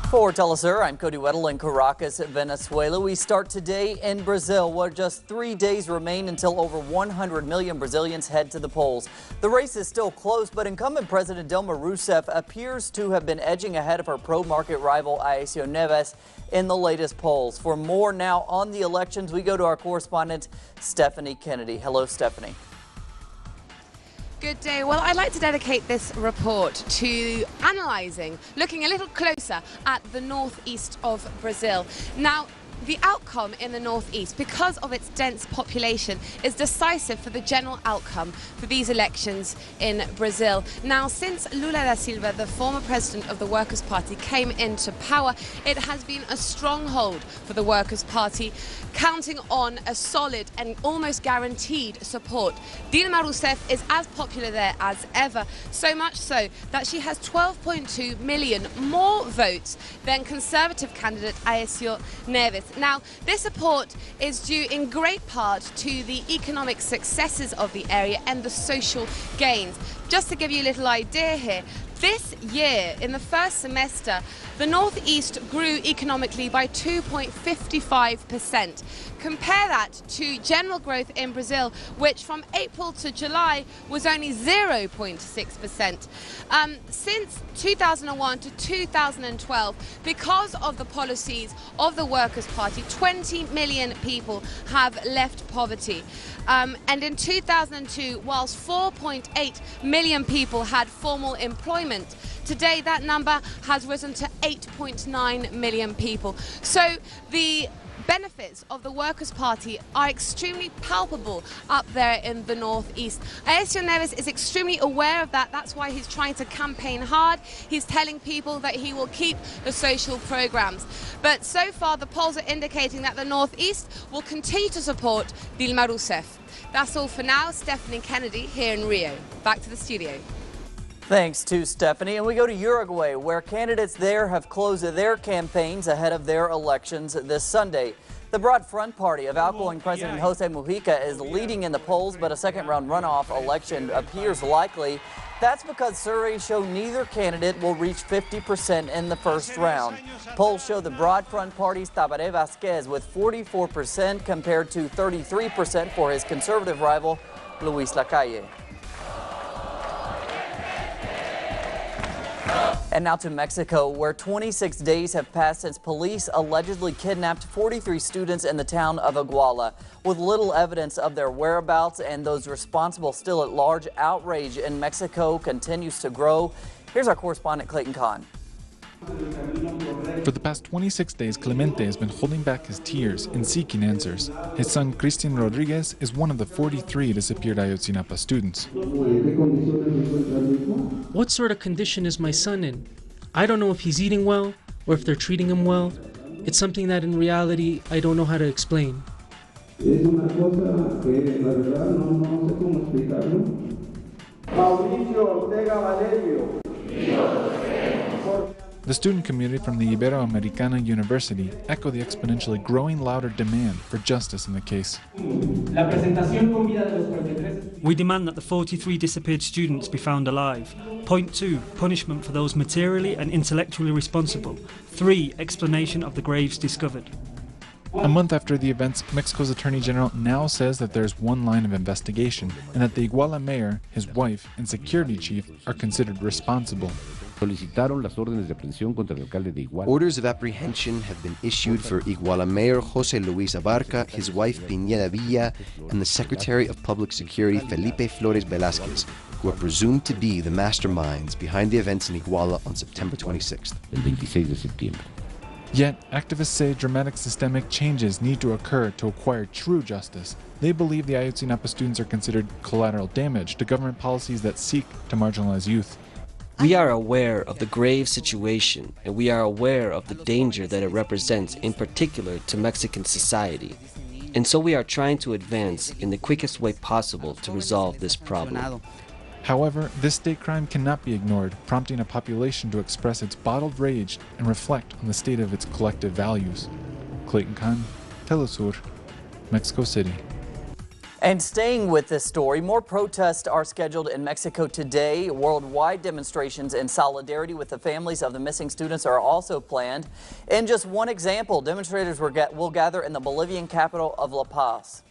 For Telesur, I'm Cody Weddle in Caracas, Venezuela. We start today in Brazil, where just 3 days remain until over 100 million Brazilians head to the polls. The race is still close, but incumbent President Dilma Rousseff appears to have been edging ahead of her pro-market rival Aécio Neves in the latest polls. For more now on the elections, we go to our correspondent Stephanie Kennedy. Hello, Stephanie. Good day. Well, I'd like to dedicate this report to looking a little closer at the northeast of Brazil. Now, the outcome in the northeast, because of its dense population, is decisive for the general outcome for these elections in Brazil. Now, since Lula da Silva, the former president of the Workers' Party, came into power, it has been a stronghold for the Workers' Party, counting on a solid and almost guaranteed support. Dilma Rousseff is as popular there as ever, so much so that she has 12.2 million more votes than conservative candidate Aécio Neves. Now, this support is due in great part to the economic successes of the area and the social gains. Just to give you a little idea here, this year, in the first semester, the Northeast grew economically by 2.55%. Compare that to general growth in Brazil, which from April to July was only 0.6%. Since 2001 to 2012, because of the policies of the Workers' Party, 20 million people have left poverty. And in 2002, whilst 4.8 million people had formal employment, today that number has risen to 8.9 million people. So the benefits of the Workers' Party are extremely palpable up there in the northeast. Aécio Neves is extremely aware of that. That's why he's trying to campaign hard. He's telling people that he will keep the social programs. But so far, the polls are indicating that the northeast will continue to support Dilma Rousseff. That's all for now. Stephanie Kennedy here in Rio. Back to the studio. Thanks to Stephanie. And we go to Uruguay, where candidates there have closed their campaigns ahead of their elections this Sunday. The Broad Front Party of outgoing President Jose Mujica is leading in the polls, but a second-round runoff election appears likely. That's because surveys show neither candidate will reach 50% in the first round. Polls show the Broad Front Party's Tabaré Vázquez with 44% compared to 33% for his conservative rival, Luis Lacalle. And now to Mexico, where 26 days have passed since police allegedly kidnapped 43 students in the town of Iguala. With little evidence of their whereabouts and those responsible still at large, outrage in Mexico continues to grow. Here's our correspondent Clayton Kahn. For the past 26 days, Clemente has been holding back his tears and seeking answers. His son, Cristian Rodriguez, is one of the 43 disappeared Ayotzinapa students. What sort of condition is my son in? I don't know if he's eating well or if they're treating him well. It's something that in reality, I don't know how to explain. The student community from the Iberoamericana University echo the exponentially growing louder demand for justice in the case. We demand that the 43 disappeared students be found alive. Point 2, punishment for those materially and intellectually responsible. 3, explanation of the graves discovered. A month after the events, Mexico's Attorney General now says that there's one line of investigation and that the Iguala mayor, his wife, and security chief are considered responsible. Orders of apprehension have been issued for Iguala Mayor Jose Luis Abarca, his wife Pineda Villa, and the Secretary of Public Security Felipe Flores Velázquez, who are presumed to be the masterminds behind the events in Iguala on September 26th. Yet, activists say dramatic systemic changes need to occur to acquire true justice. They believe the Ayotzinapa students are considered collateral damage to government policies that seek to marginalize youth. We are aware of the grave situation, and we are aware of the danger that it represents, in particular to Mexican society. And so we are trying to advance in the quickest way possible to resolve this problem. However, this state crime cannot be ignored, prompting a population to express its bottled rage and reflect on the state of its collective values. Clayton Kahn, Telesur, Mexico City. And staying with this story, more protests are scheduled in Mexico today. Worldwide demonstrations in solidarity with the families of the missing students are also planned. In just one example, demonstrators will gather in the Bolivian capital of La Paz.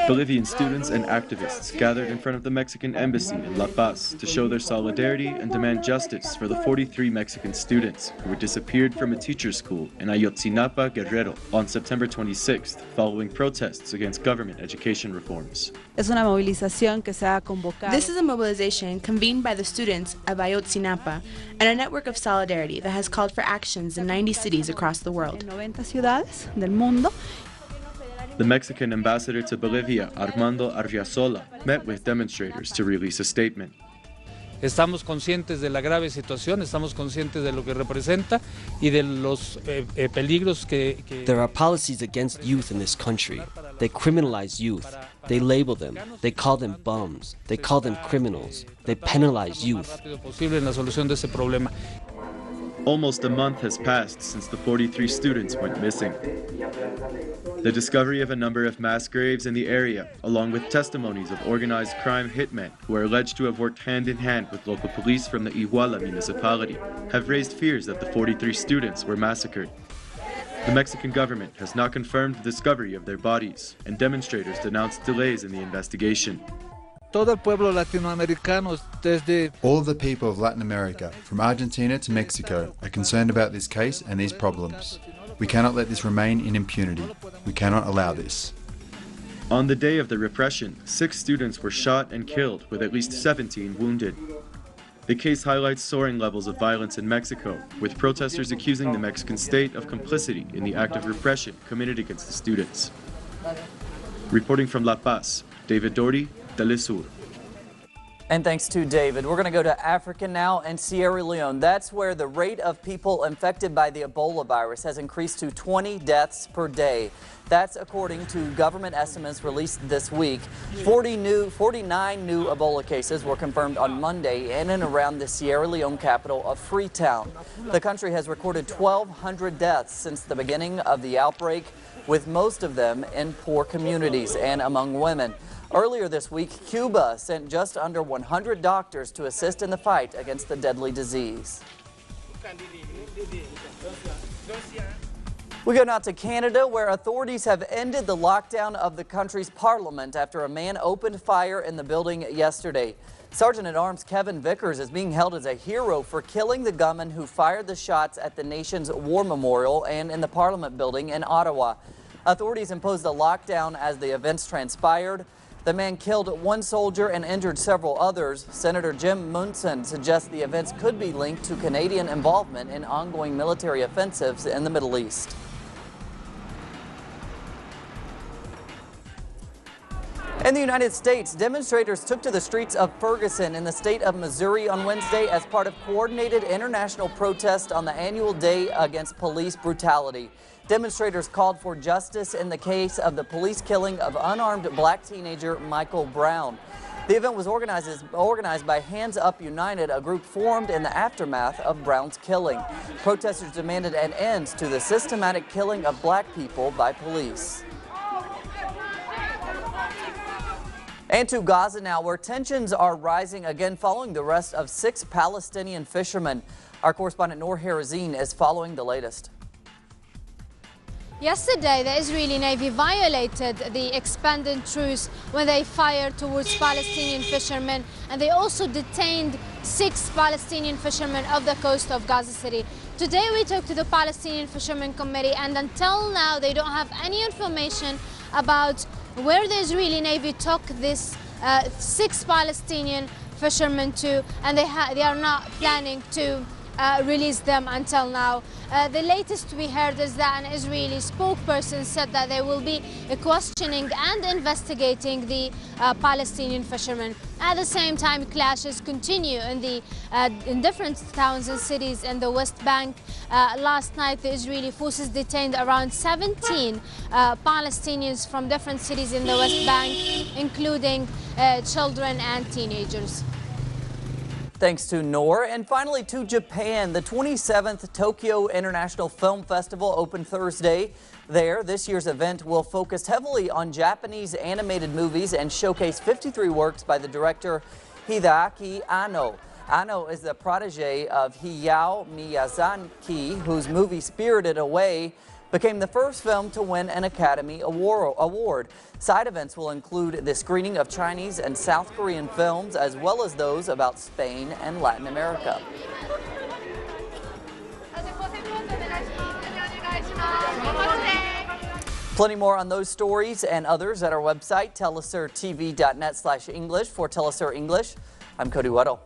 Bolivian students and activists gathered in front of the Mexican embassy in La Paz to show their solidarity and demand justice for the 43 Mexican students who were disappeared from a teacher's school in Ayotzinapa, Guerrero on September 26th following protests against government education reforms. This is a mobilization convened by the students of Ayotzinapa and a network of solidarity that has called for actions in 90 cities across the world. The Mexican ambassador to Bolivia, Armando Arriazola, met with demonstrators to release a statement. Estamos conscientes de la grave situación, estamos conscientes de lo que representa y de los peligros que... There are policies against youth in this country. They criminalize youth. They label them. They call them bums. They call them criminals. They penalize youth. Almost a month has passed since the 43 students went missing. The discovery of a number of mass graves in the area, along with testimonies of organized crime hitmen who are alleged to have worked hand in hand with local police from the Iguala municipality, have raised fears that the 43 students were massacred. The Mexican government has not confirmed the discovery of their bodies, and demonstrators denounced delays in the investigation. All of the people of Latin America, from Argentina to Mexico, are concerned about this case and these problems. We cannot let this remain in impunity. We cannot allow this. On the day of the repression, 6 students were shot and killed, with at least 17 wounded. The case highlights soaring levels of violence in Mexico, with protesters accusing the Mexican state of complicity in the act of repression committed against the students. Reporting from La Paz, David Doherty, Telesur. And thanks to David, we're going to go to Africa now and Sierra Leone. That's where the rate of people infected by the Ebola virus has increased to 20 deaths per day. That's according to government estimates released this week. 49 new Ebola cases were confirmed on Monday in and around the Sierra Leone capital of Freetown. The country has recorded 1,200 deaths since the beginning of the outbreak, with most of them in poor communities and among women. Earlier this week, Cuba sent just under 100 doctors to assist in the fight against the deadly disease. We go now to Canada, where authorities have ended the lockdown of the country's parliament after a man opened fire in the building yesterday. Sergeant-at-Arms Kevin Vickers is being held as a hero for killing the gunman who fired the shots at the nation's war memorial and in the Parliament building in Ottawa. Authorities imposed a lockdown as the events transpired. The man killed one soldier and injured several others. Senator Jim Munson suggests the events could be linked to Canadian involvement in ongoing military offensives in the Middle East. In the United States, demonstrators took to the streets of Ferguson in the state of Missouri on Wednesday as part of coordinated international protest on the annual day against police brutality. Demonstrators called for justice in the case of the police killing of unarmed black teenager Michael Brown. The event was organized by Hands Up United, a group formed in the aftermath of Brown's killing. Protesters demanded an end to the systematic killing of black people by police. And to Gaza now, where tensions are rising again following the arrest of 6 Palestinian fishermen. Our correspondent Noor Harazin is following the latest. Yesterday, the Israeli Navy violated the expanded truce when they fired towards Palestinian fishermen, and they also detained 6 Palestinian fishermen off the coast of Gaza City. Today, we talked to the Palestinian Fishermen Committee, and until now, they don't have any information about where the Israeli Navy took this 6 Palestinian fishermen to, and they are not planning to release them until now. The latest we heard is that an Israeli spokesperson said that they will be questioning and investigating the Palestinian fishermen. At the same time, clashes continue in different towns and cities in the West Bank. Last night, the Israeli forces detained around 17 Palestinians from different cities in the West Bank, including children and teenagers. Thanks to Noor. And finally to Japan. The 27th Tokyo International Film Festival opened Thursday. There, this year's event will focus heavily on Japanese animated movies and showcase 53 works by the director Hideaki Anno. Anno is the protege of Hayao Miyazaki, whose movie Spirited Away became the first film to win an Academy Award. Side events will include the screening of Chinese and South Korean films, as well as those about Spain and Latin America. Plenty more on those stories and others at our website, telesurtv.net/English. For Telesur English, I'm Cody Weddle.